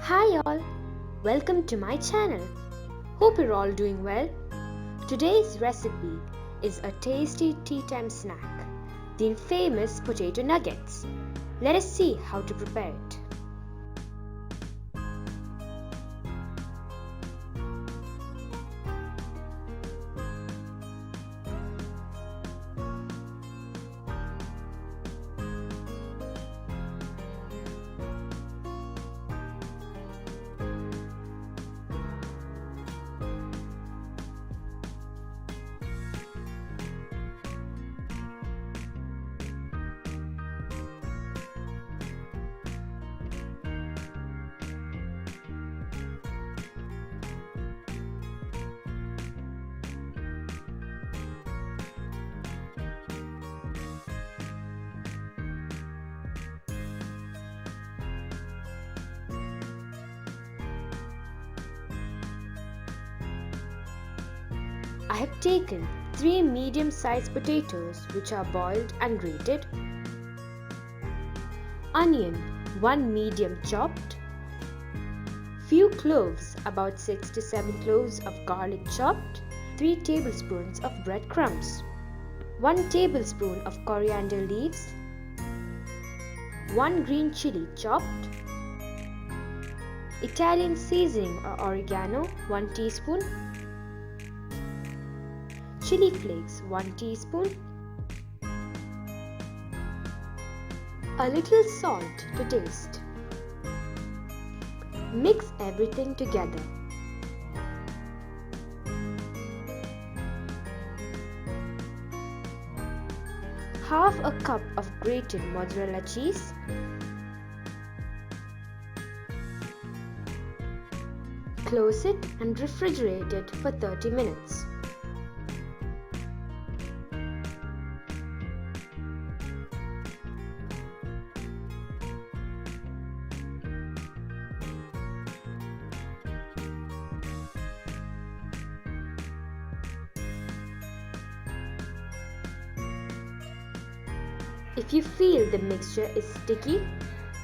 Hi all, welcome to my channel. Hope you're all doing well. Today's recipe is a tasty tea time snack, the famous potato nuggets. Let us see how to prepare it. I have taken 3 medium-sized potatoes which are boiled and grated, onion 1 medium chopped, few cloves about 6 to 7 cloves of garlic chopped, 3 tablespoons of breadcrumbs, 1 tablespoon of coriander leaves, 1 green chilli chopped, Italian seasoning or oregano 1 teaspoon, Chilli Flakes 1 teaspoon, a little salt to taste. Mix everything together. Half a cup of grated mozzarella cheese, close it and refrigerate it for 30 minutes. If you feel the mixture is sticky,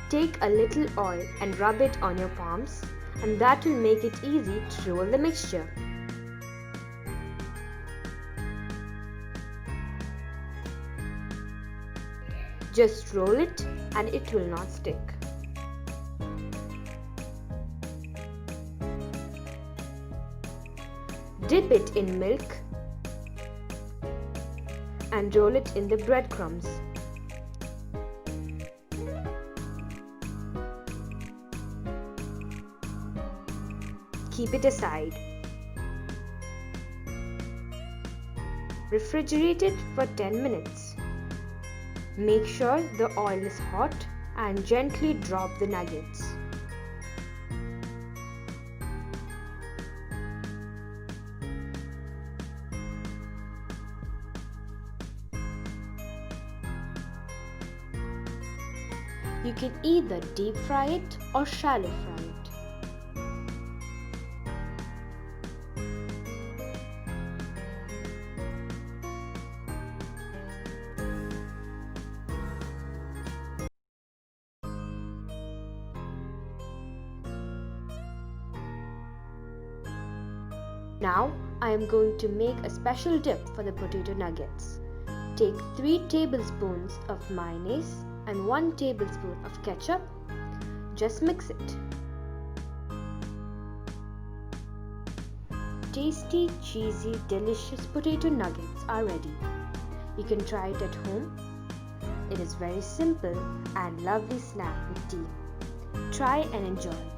take a little oil and rub it on your palms, and that will make it easy to roll the mixture. Just roll it and it will not stick. Dip it in milk and roll it in the breadcrumbs. Keep it aside. Refrigerate it for 10 minutes. Make sure the oil is hot and gently drop the nuggets. You can either deep fry it or shallow fry it. Now I am going to make a special dip for the potato nuggets. Take 3 tablespoons of mayonnaise and 1 tablespoon of ketchup. Just mix it. Tasty, cheesy, delicious potato nuggets are ready. You can try it at home. It is very simple and lovely snack with tea. Try and enjoy.